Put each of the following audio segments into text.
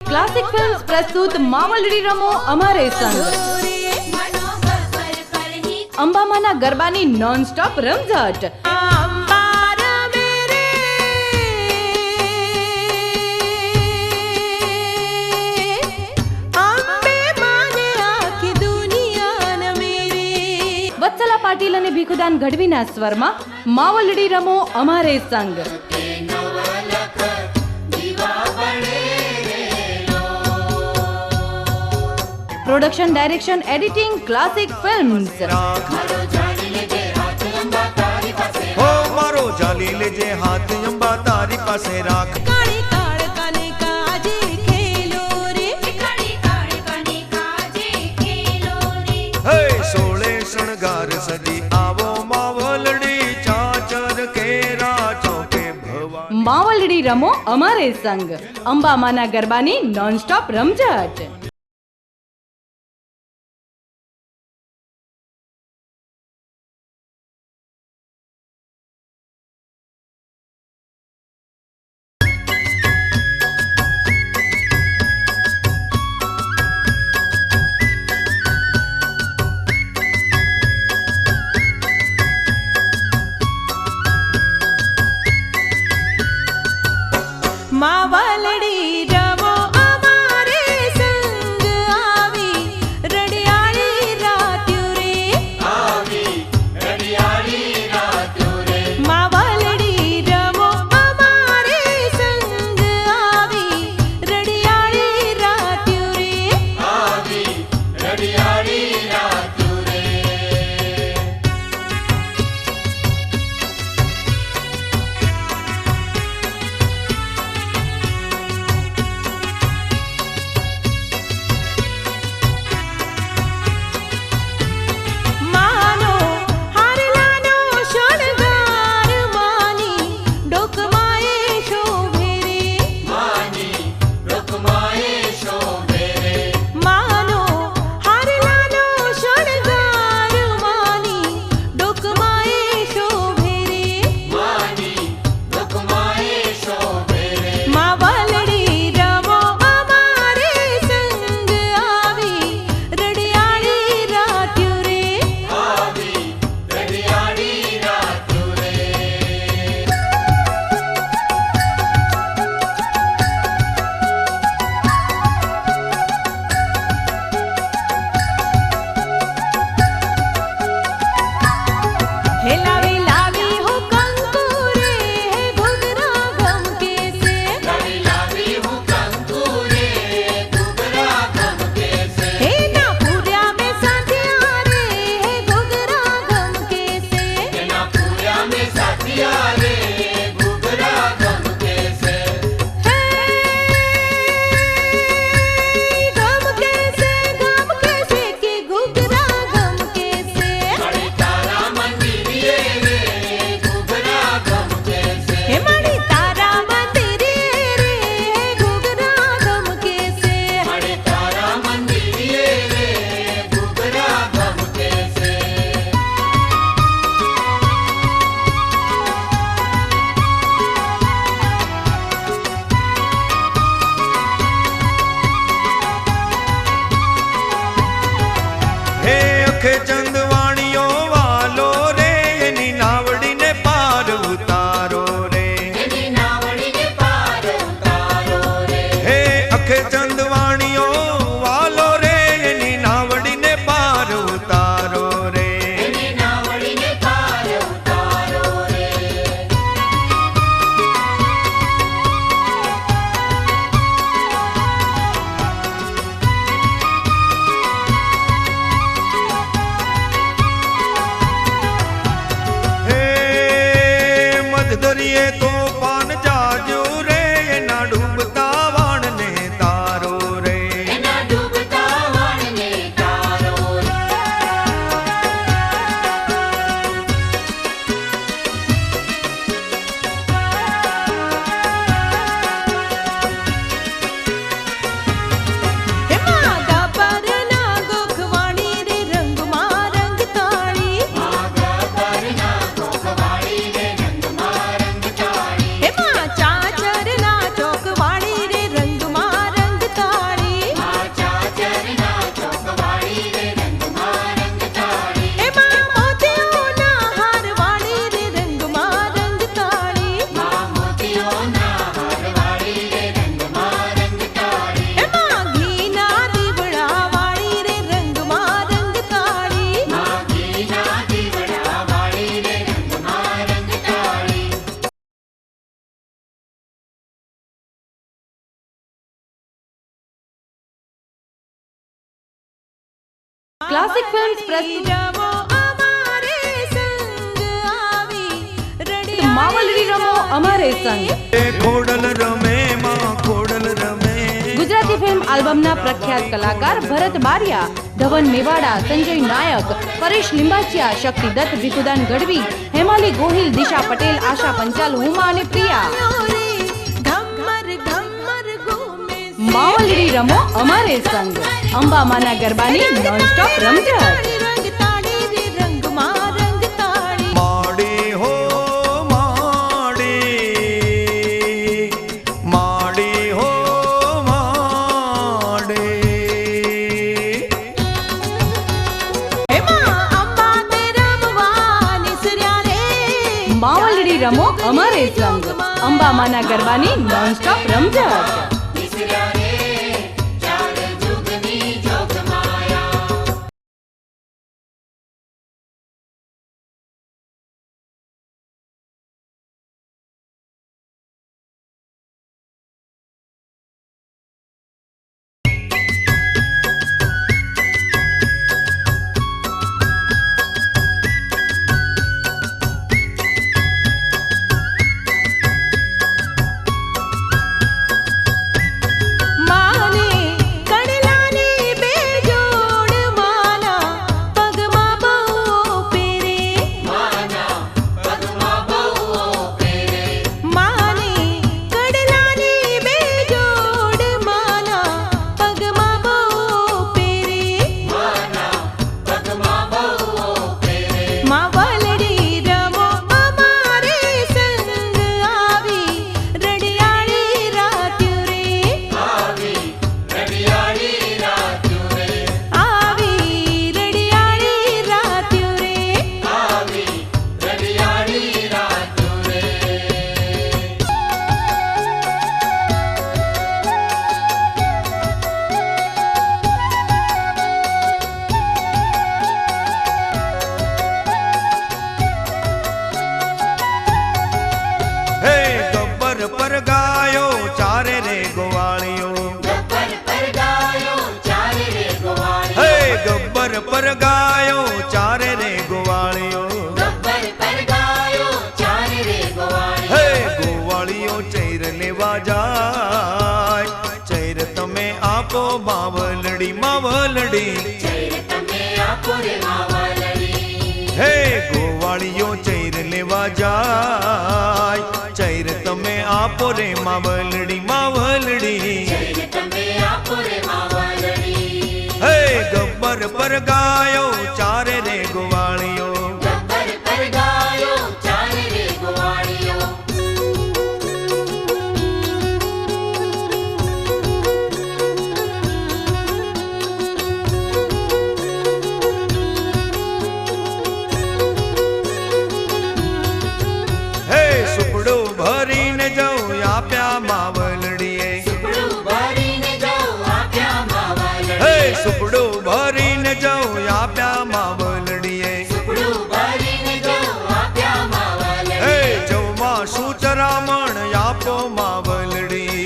Classic films प्रस्तुत मावलડી રમો અમારે સંગ અંબામાના ગરબાની નોન સ્ટોપ રમઝટ વત્સલા પાટીલ અને ભીખુદાન ગઢવીના સ્વરમાં માવલડી રમો અમારે સંગ production direction editing classic films हो मारो जाली ले जे हाथ अंबा तारी पासे राख काली काळ कने काजे खेलो रे काली काळ कने काजे खेलो रे हे सोळे शणगार सजी आवो मावलडी चाचर केरा चौके भवा मावलडी रमो અમારે સંગ અંબામાના ગરબાની નોન સ્ટોપ રમઝટ मावलडी रमो અમારે સંગ આવી રડિયાળી રાત્યુ રે આવી રડિયાળી રાત્યુ રે માવલડી રમો અમારે સંગ આવી રડિયાળી રાત્યુ રે આવી રડિયાળી રાત્યુ રે अखे चंदवाणियो वालो रे एनी नावड़ी ने पार उतारो रे एनी नावड़ी ने पार उतारो रे हे अखे चंदवाणियो वालो रे एनी नावड़ी ने पार उतारो रे एनी नावड़ी ने पार उतारो रे दरिए तो पान जाजू रे ना डूबता वाण ने तारो रे ना डूबता वाण ने तारो रे हे मागा पर ना गोखवाणी रे रंग मा रंग ताड़ी मागा पर ना गोखवाणी रे रंग मा रंग ताड़ी ક્લાસિક ફિલ્મ્સ પ્રસ્તુત રમો અમારે સંગ આવી માવલડી રમો અમારે સંગ ખોડલ રમે માં ખોડલ રમે. ગુજરાતી ફિલ્મ આલ્બમના પ્રખ્યાત કલાકાર ભરત બારિયા, ધવન મેવાડા, સંજય નાયક, પરેશ લિંબાચિયા, શક્તિ દત્ત, ભીખુદાન ગઢવી, હેમાલી ગોહિલ, દિશા પટેલ, આશા પંચાલ, હુમા અને પ્રિયા. માવલડી રમો અમારે સંગ અંબામાના ગરબાની નોનસ્ટોપ રમઝટ. માડી હો માડી, માડી હો માડી. માવલડી રમો અમારે સંગ અંબામાના ગરબાની નોનસ્ટોપ રમઝટ. પર ગાયો ચારે રે ગોવાળીઓ. હે ગબ્બર પર ગાયો ચારે રે ગોવાળીઓ. હે ગોવાળીઓ ચૈર લેવા જાય, ચૈર તમે આપો માવલડી માવલડી. હે ગોવાળીઓ ચૈર લેવા જાય, ચૈર તમે આપો રે માવલડી માવલડી. હે ગબ્બર પર ગાયો ચારે રે ગોવાળીઓ. હે સુપડો ભરીને જાઉં આપ્યા માવલડીએ. હે સુપડો ભરીને જાઉં આપ્યા માવલડીએ. હે જવમાં શું ચરામણ આપો માવલડી.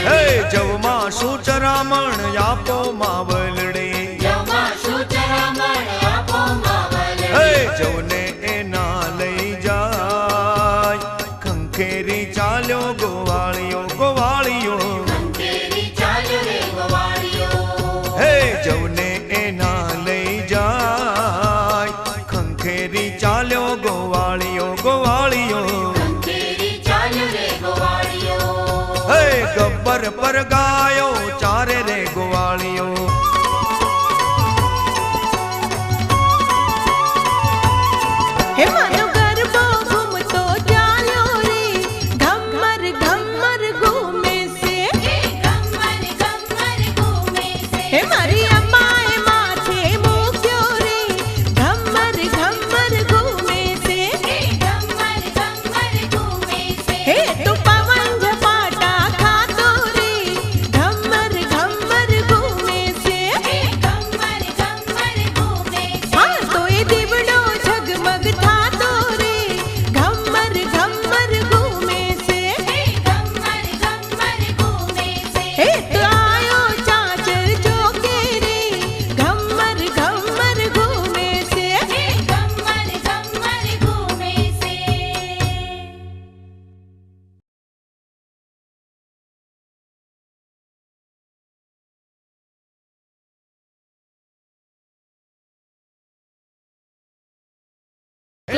હે જવમાં શું ચરામણ આપો માવલડી. હે જવને એના લઈ જાય, ખંખેરી ચાલ્યો ગોવાળીઓ ગોવાળીઓ. હે જવને એના લઈ જાય, ખંખેરી ચાલ્યો ગોવાળીઓ ગોવાળીઓ. હે ગબ્બર પર ગાયો ચારે રે ગોવાળીઓ. हाँ तो ये दीवड़ो झगमग था तो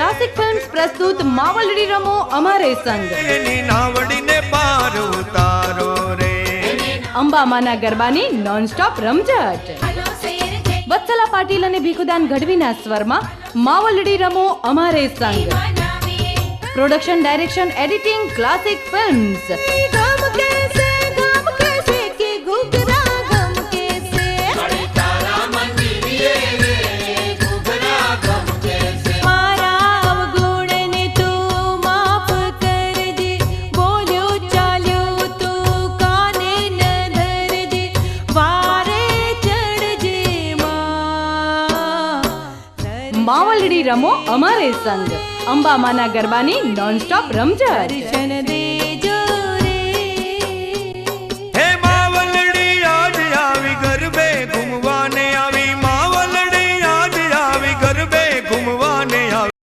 ક્લાસિક ફિલ્મ્સ પ્રસ્તુત માવલડી રમો અમારે સંગ. એની નાવડીને પાર ઉતારો રે. અંબામાના ગરબાની નોન સ્ટોપ રમઝટ. વત્સલા પાટીલ અને ભીખુદાન ગઢવીના સ્વરમાં માવલડી રમો અમારે સંગ. Production direction editing classic films. ગમ કેસે કે ઘૂઘરા ગમ કેસે મારા અવગુણને તું માફ કરજે, બોલ્યો ચાલ્યો તું કાને ન ધરજે, વારે ચડજે માં. માવલડી રમો અમારે સંગ. અંબામાના ગરબાની નોન સ્ટોપ રમઝટ. દર્શન દેજો રે. હે માવલડી આજ આવી ગરબે ઘૂમવાને આવી. માવલડી આજ આવી ગરબે ઘૂમવાને આવી.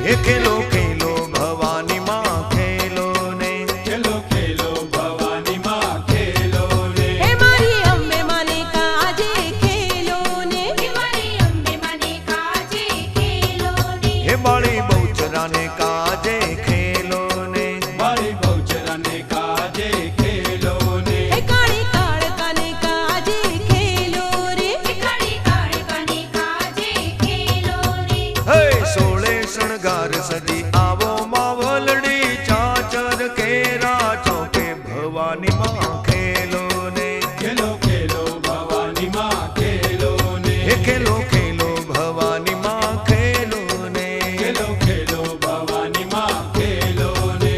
હે ખેલો ખેલો ભવાની માં ખેલો ને. ખેલો ખેલો ભવાની માં ખેલો ને. હે મારી અંબે માને કાજે ખેલો ને, હે મારી અંબે માને કાજે ખેલો ને, હે બાળી બહુચરાને કાજે ખેલો ને. બાળી બહુચરાને કાજે ખેલો ને. હે કાળી કાળકાને કાજે ખેલો રે, હે કાળી કાળકાને કાજે ખેલો રે. હે સોળે શણગાર સજી આવો માવલડી ચાચર કેરા ચોકે ભવાની માં ખેલો ને. ખેલો ખેલો ભવાની માં ખેલો ને. હે ખેલો ખેલો ભવાની માં ખેલો ને. ખેલો ખેલો ભવાની માં ખેલો ને.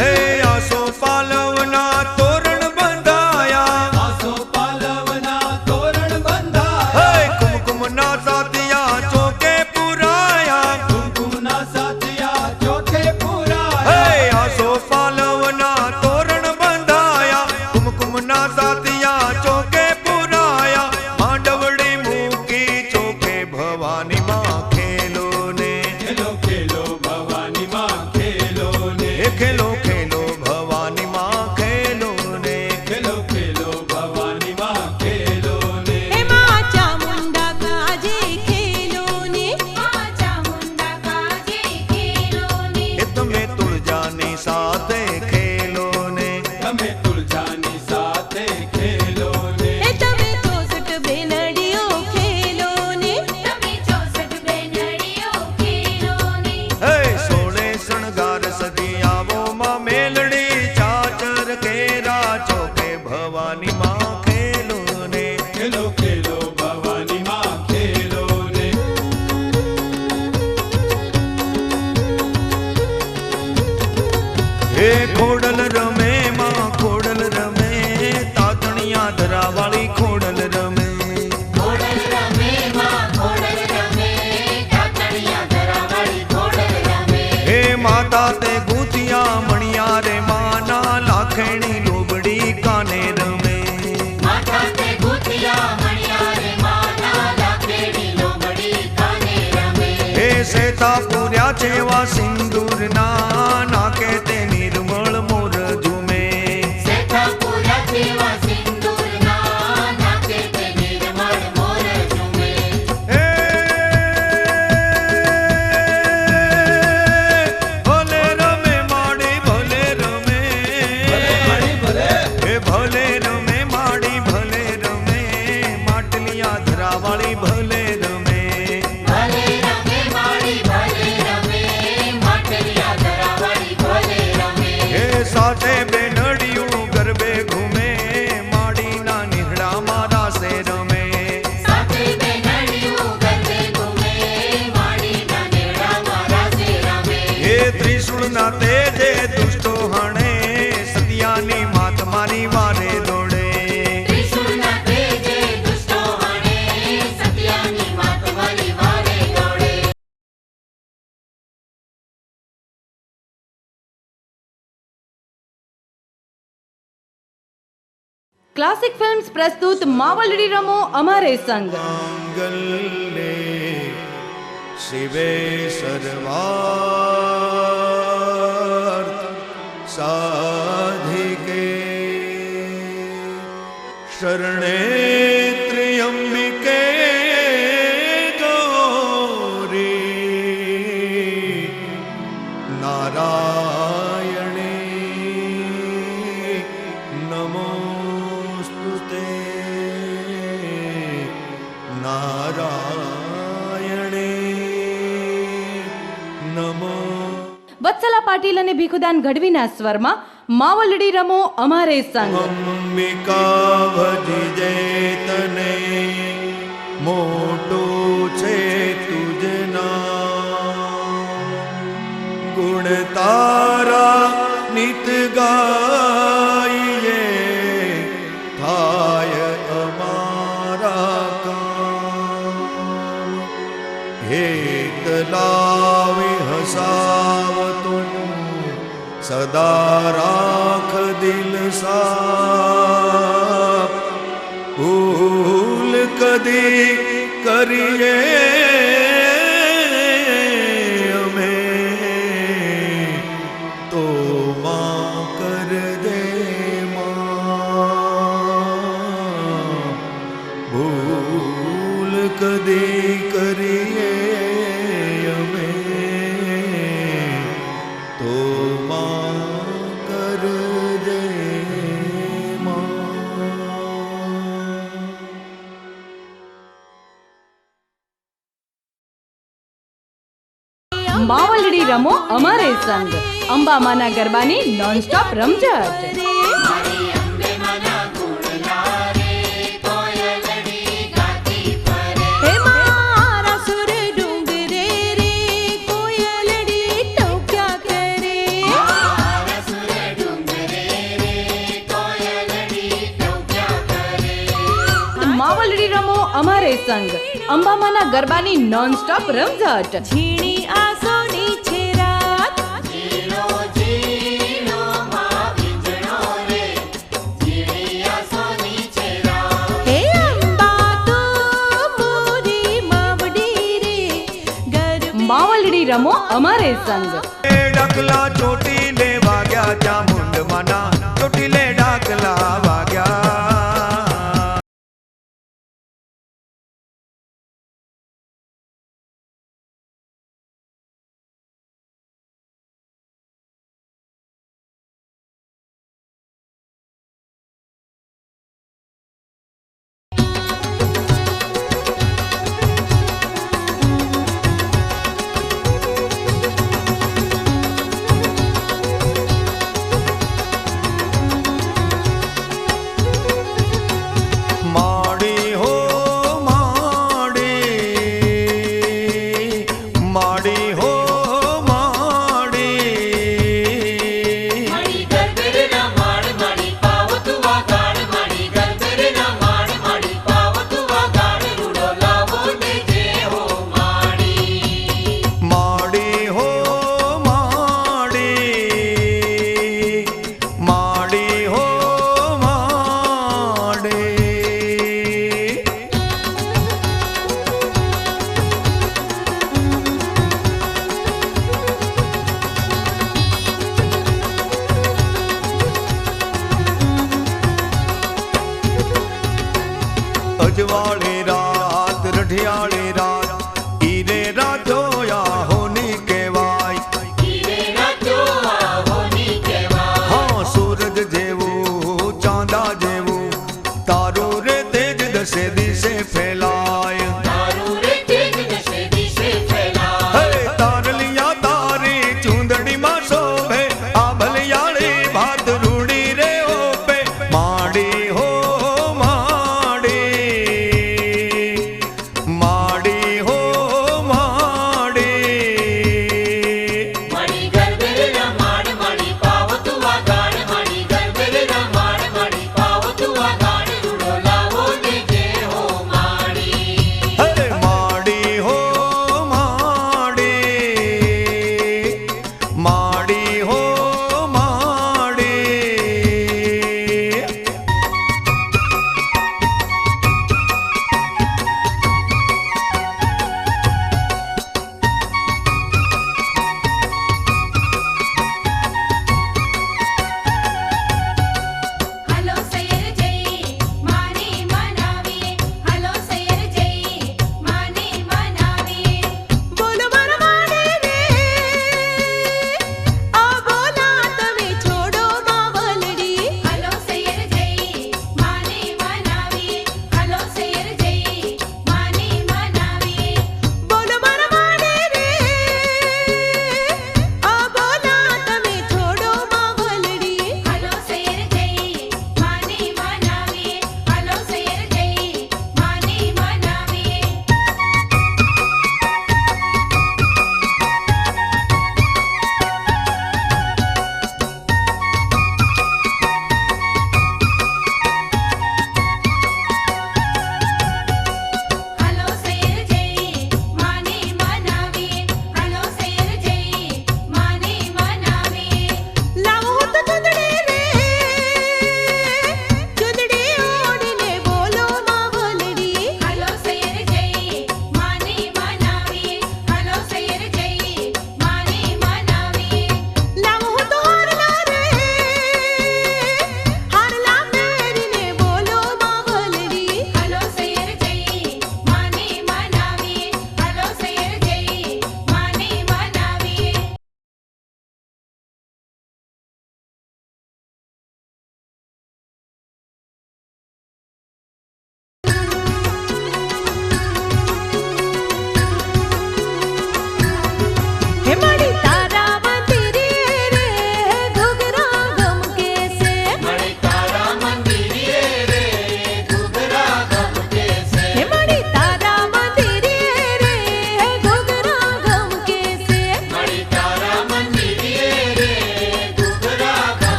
હે આસો પાલવના તોરણ બંધાયા. આસો પાલવના તોરણ બંધાયા. હે કુમકુમના સાતિયા ચોકે પુરાયા. કુમકુમના સાતિયા ચોકે પુરાયા. હે આસો પાલવના તોરણ બંધાયા. કુમકુમના સાતિયા ચોકે પુરાયા. માંડવડી મૂકી ચોકે ભવાની માં ખેલો ને. ખેલો ખેલો ભવાની માં ખેલો ને. ખેલો ખેલો ભવાની માં ખેલો ને. ખેલો ખેલો ભવાની માં ખેલો ને. હે માં ચામુંડા કાજે ખેલો ને, માં ચામુંડા કાજે ખેલો ને. એ તમે તુળજાની સાથે ખેલો ને. તમે તુળજાની સાથે ખેલો ને. હે તમે 64 બેનડીઓ ખેલો ને, તમે 64 બેનડીઓ ખેલો ને. હે સોળે શણગાર સજી આવો માં મેલડી ચાચર કેરા ચોકે ભવાની માં ખેલો ને. ખેલો ખેલો ભવાની માં ખેલો ને. હે ખોડલ રમે માં ખોડલ રમે. તાતણિયા ધરાવાળી ખોડલ રમે. હે માતા તે ગૂંથિયા મણિયા રે માના લાખેણી લોબડી કાને રમે. હે સેતા પૂર્યા છેવા સિંદૂરના નાકે તે નિર્મળ મોર ઝૂમે. હે ભલે રમે માડી ભલે રમે. હે ભલે રમે માડી ભલે રમે. માટલિયા ધરાવાળી ભલે રમે. હે સાથે બેનડિયું ગરબે ઘૂમે. માડીના નીહડામાં રાસે રમે. હે ત્રિશુળના તેજે દુષ્ટો હણે. સતિયાને ક્લાસિક ફિલ્મ્સ પ્રસ્તુત માવલડી રમો અમારે સંગ. માંગલ્યે શિવે સર્વાર્થ સાધિકે શરણે ત્ર્યંબિકે ગૌરી નારાયણે નમોસ્તુતે નારાયણે નમો. વત્સલા પાટીલ અને ભીખુદાન ગઢવીના સ્વરમાં માવલડી રમો અમારે સંગ. અંબિકા ભજજે તને મોટું છે તુજ નામ ગુણ તારા નિત ગાઈએ થાય અમારા કામ હેત લાવી હસાવતું સદા રાખ દિલ સાફ ભૂલ કદી કરીએ અમે તો માં કર દે માં ભૂલ કદી કરીએ અમે તો માં કર દે માવલડી રમો અમારે સંગ. અંબામાના ગરબાની નોનસ્ટોપ રમઝટ. હે મારા સુર ડુંગરે રે કોયલડી ટોક્યા કરે. માવલડી રમો અમારે સંગ. અંબામાના ગરબાની નોનસ્ટોપ રમઝટ. ઝીણી આસોની છે રાત હે અંબા તો મોરી માવડી રે માવલડી રમો અમારે સંગ. ડાકલા ચોટીલે વાગ્યા ચામુંડમાના ચોટીલે ડાકલા વાગ્યા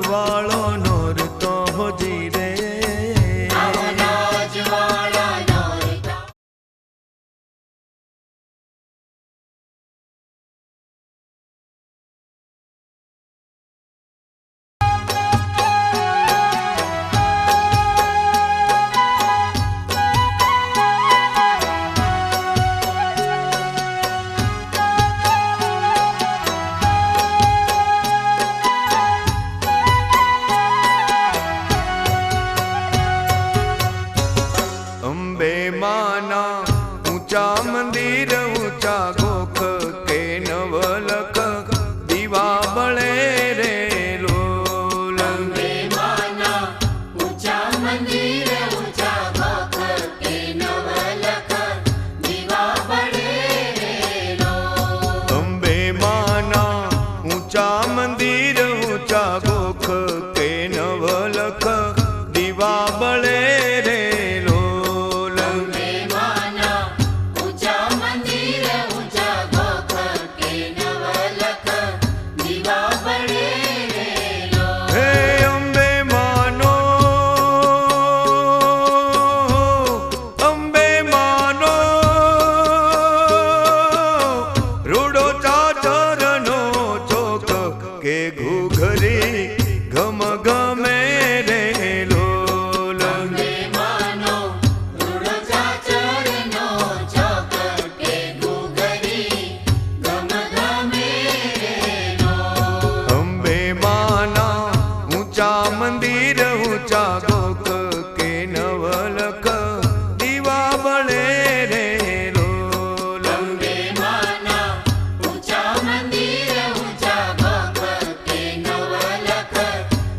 વાળો નોરતો હોજી રે અંબે માના ઊંચા મંદિર ઊંચા ગોખ કે નવલખ દીવા બળે રે લોલ અંબે માના ઊંચા મંદિર ઊંચા ગોખ કે નવલખ દીવા બળે રે લોલ અંબે માના ઊંચા મંદિર ઊંચા ગોખ કે નવલખ દીવા બળે રે કે ઘૂઘરી ઘમ ગમે રે લોલ અંબે માનો રૂડો ચાચરનો ચોક કે ઘૂઘરી ઘમ ગમે રે લોલ અંબે માના ઊંચા મંદિર ઊંચા ગોખ કે નવલખ દીવા બળે રે લોલ અંબે માના ઊંચા મંદિર ઊંચા ગોખ કે નવલખ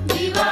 દીવા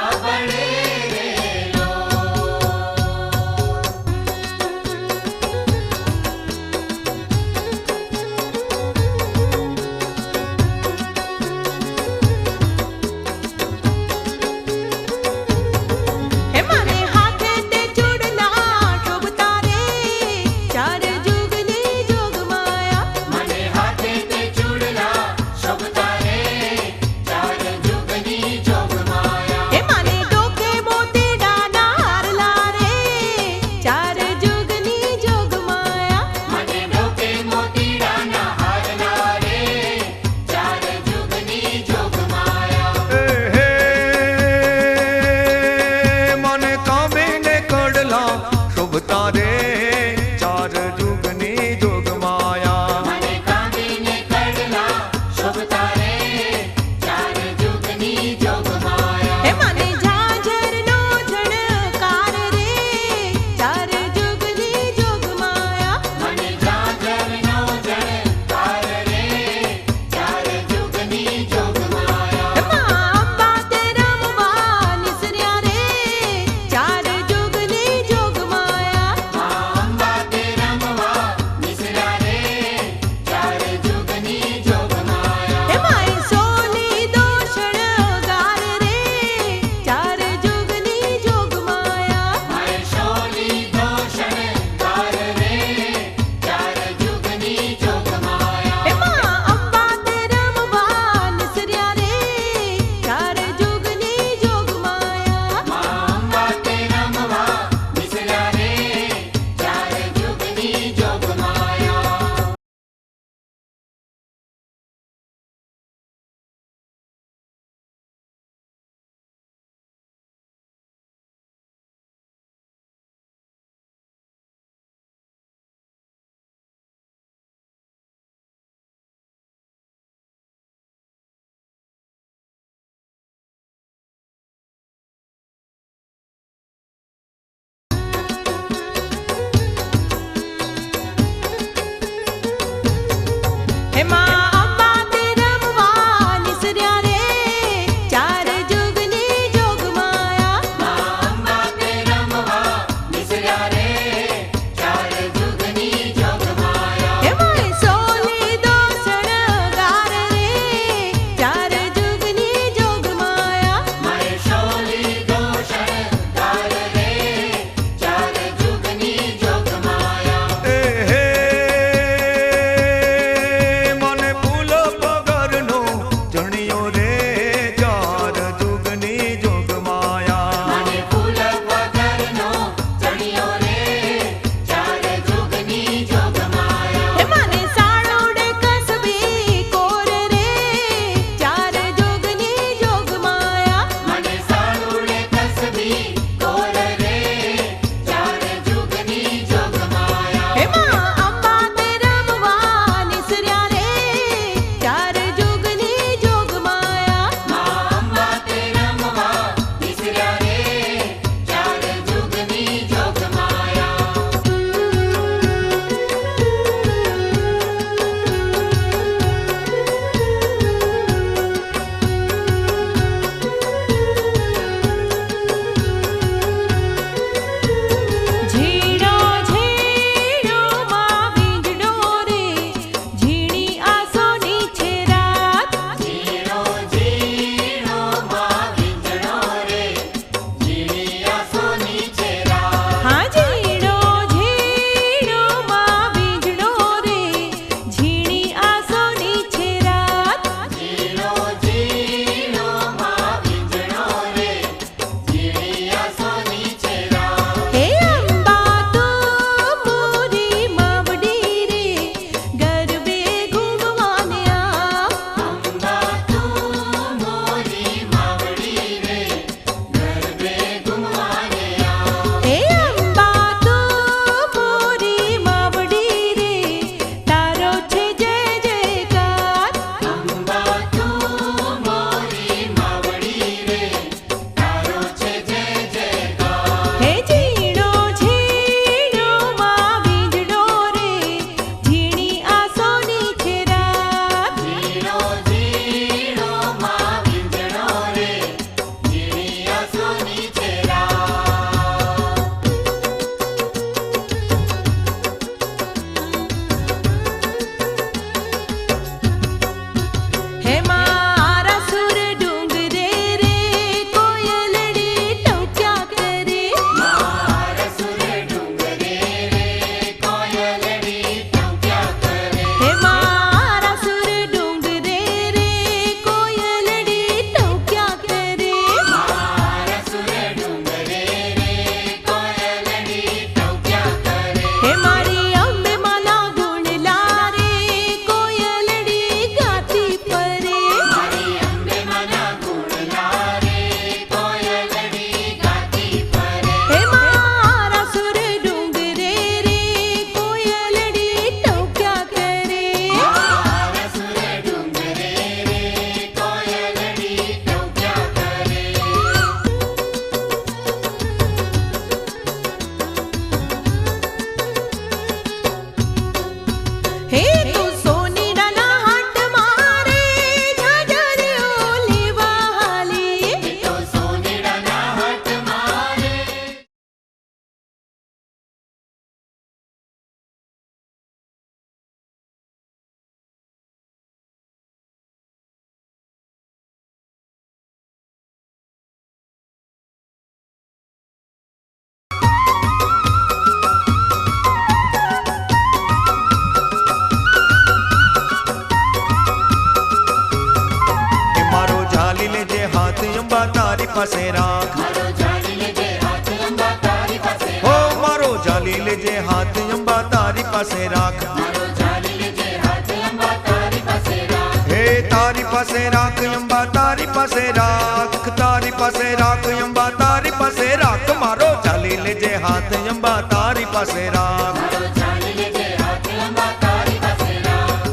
તારી પાસે રાખ. મારો જાલી લેજે હાથ અંબા તારી પાસે હો મારો જાલી લેજે હાથ અંબા તારી પાસે રાખ. મારો જાલી લેજે હાથ અંબા તારી પાસે રાખ. હે તારી પાસે રાખ અંબા તારી પાસે રાખ. તારી પાસે રાખ અંબા તારી પાસે રાખ. મારો જાલી લેજે હાથ અંબા તારી પાસે રાખ. મારો જાલી લેજે હાથ અંબા તારી પાસે રાખ.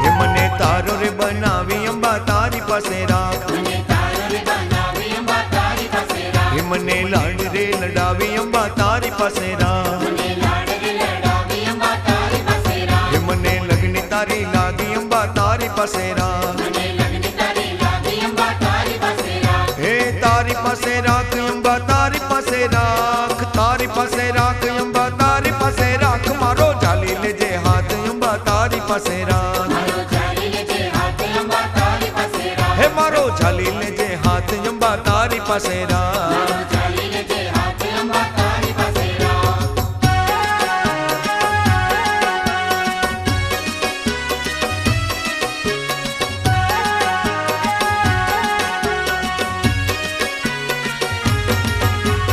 હે મને તારો રે બનાવી અંબા તારી પાસે રાખ. મને તારો રે બનાવી અંબા તારી પાસે રાખ. હે મને લાડ રે લડાવી અંબા તારી પાસે રાખ. મને લાડ રે લડાવી અંબા તારી પાસે રાખ. હે મને લગ્ન તારી લાગી અંબા તારી પાસે રાખ. મને લગ્ન તારી લાગી અંબા તારી પાસે રાખ. હે તારી પાસે રાખ અંબા તારી પાસે રાખ. તારી પાસે રાખ અંબા તારી પાસે રાખ. મારો જાલી લેજે હાથ અંબા તારી પાસે રાખ. મારો જાલી લેજે હાથ અંબા તારી પાસે રાખ. હે મારો જાલી લેજે હાથ અંબા તારી પાસે રાખ. મારો જાલી લેજે હાથ અંબા તારી પાસે રાખ.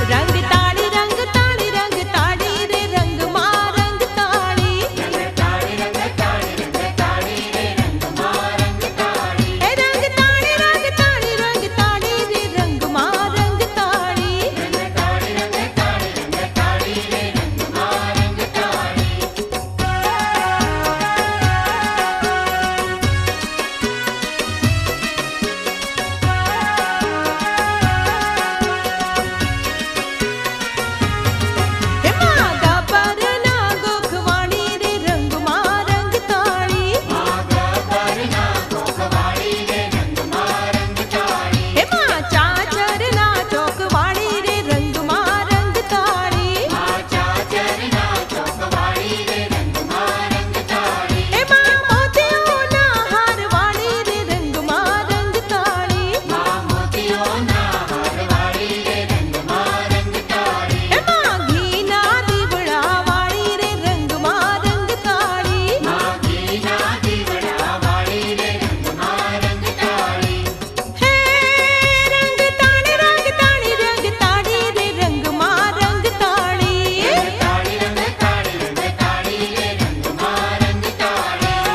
રંગ તાળી રંગ તાળી રે રંગમાં રંગ તાળી. રંગ તાળી રે રંગમાં રંગ તાળી. હે રંગ તાળી રે રંગમાં રંગ તાળી. રંગ તાળી રે રંગમાં રંગ તાળી. હે માગા પરના ગોખવાણી રે રંગમાં રંગ તાળી. માગા પરના ગોખવાળી રે રંગમાં રંગ તાળી. હે મા ચાચરના ચોકવાણી રે રંગમાં રંગ તાળી. મા ચાચરના ચોકવાળી રે રંગમાં રંગ તાળી. હે મા મોતીઓના હારવાણી રે રંગમાં રંગ તાળી. મા મોતીઓના હારવાળી રે રંગમાં રંગ તાળી. હે મા ઘીના દીવડાવાળી રે રંગમાં રંગ તાળી. મા ઘીના દીવડાવાળી રે રંગમાં રંગ તાળી. હે રંગ તાળી રે રંગમાં રંગ તાળી. તાળી રંગ તાળી રે રંગમાં રંગ તાળી.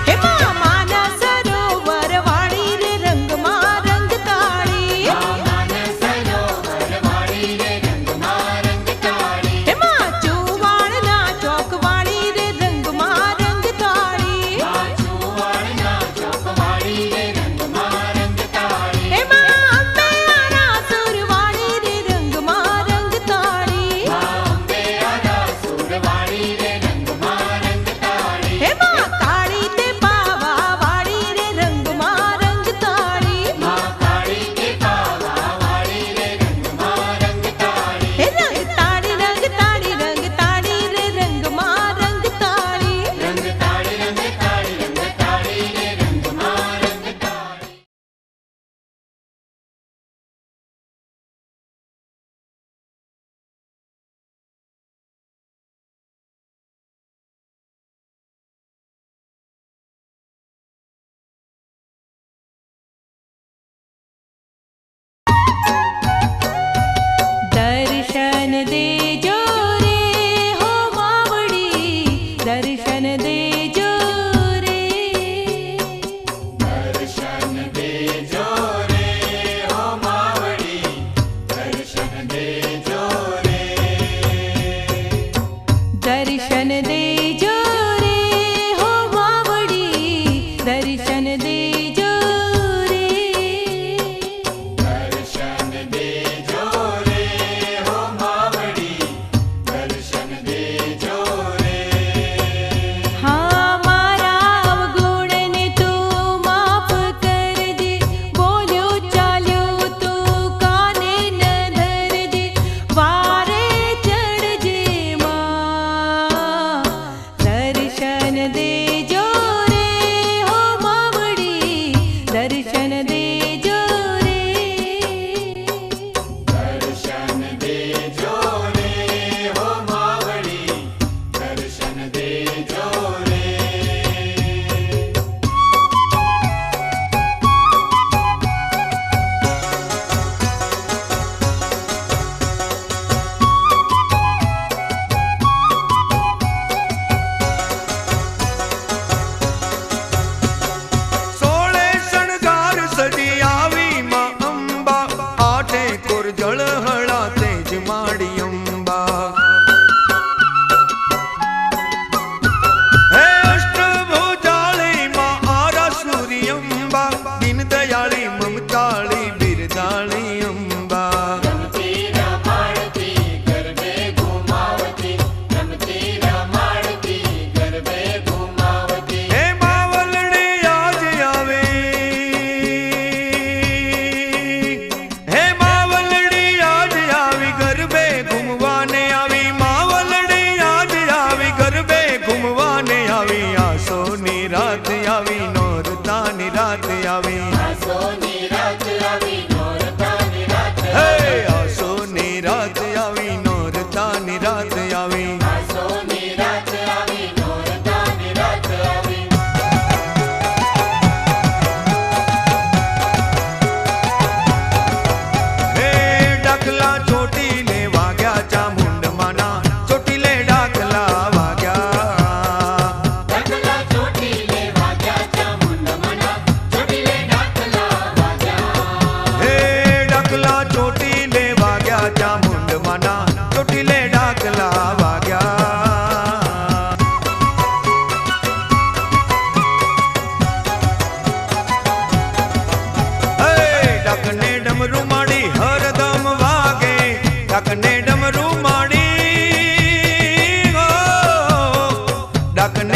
હે મા માનસ સરોવરવાળી રે રંગમાં રંગ તાળી. માનસ સરોવરવાળી રે રંગમાં રંગ તાળી. હે મા ચુવાણના ચોકવાળી રે રંગમાં રંગ તાળી. મા ચુવાણના ચોકવાળી રે રંગમાં રંગ તાળી. હે મા અંબે આરાસુરવાળી રે રંગમાં રંગ તાળી. મા અંબે આરાસુરવાળી રે રંગમાં રંગ તાળી. હે મા કાળી તે પાવાવાળી રે રંગમાં રંગ તાળી. મા કાળી કે પાવાવાળી રે રંગમાં રંગ તાળી. હે રંગ તાળી રે રંગમાં રંગ તાળી. રંગ તાળી રે રંગમાં રંગ તાળી. દર્શન દેજો રે હો માવડી, દર્શન દેજો રે. દર્શન દેજો રે હો માવડી, દર્શન દેજો રે. દર્શન દેજો રે હો માવડી, દર્શન દેજો રે. દર્શન દેજો રે હો માવડી, દર્શન દેજો રે. હા મારા અવગુણને તું માફ કરજે, બોલ્યો ચાલ્યો તું કાને ન ધરજે, વારે ચડજે માં લેજો રે. સોળે શણગાર સજી આવી માં અંબા, આઠે કોર જળહળા તેજ માડી અંબા. હે અષ્ટભુજાળી માં આરા સૂરી અંબા, દીન દયાળી મમતાળી બિરદાળી અંબા. રમતી રમાડતી ગરબે ઘુમાવતી, રમતી રમાડતી ગરબે ઘુમાવતી. હે માવલડી આજ આવે, હે માવલડી આજ આવી ગરબે ઘૂમવાને આવી, માવલડી આજ આવી ગરબે ઘૂમવાને આવી. આસોની રાત આવી, નોરતાની રાત આવી. આસોની રાત આવી, નોરતાની રાત હે આવી. આસોની રાત આવી, નોરતાની રાત આવી. આસોની રાત આવી, નોરતાની રાત આવી. હે ડાકલા ચોટીલે વાગ્યા ચામુંડમાના, ચોટીલે ડાકલા વાગ્યા. ડાકલા ચોટીલે વાગ્યા ચામુંડમાના, ચોટીલે ડાકલા વાગ્યા. હે ડાકલા ચોટીલે વાગ્યા ચામુંડમાના, ચોટીલે ડાકલા વાગ્યા. હે ડાકને ડમરૂ માડી હરદમ વાગે, ડાકને ડમરૂ માડી, ડાકને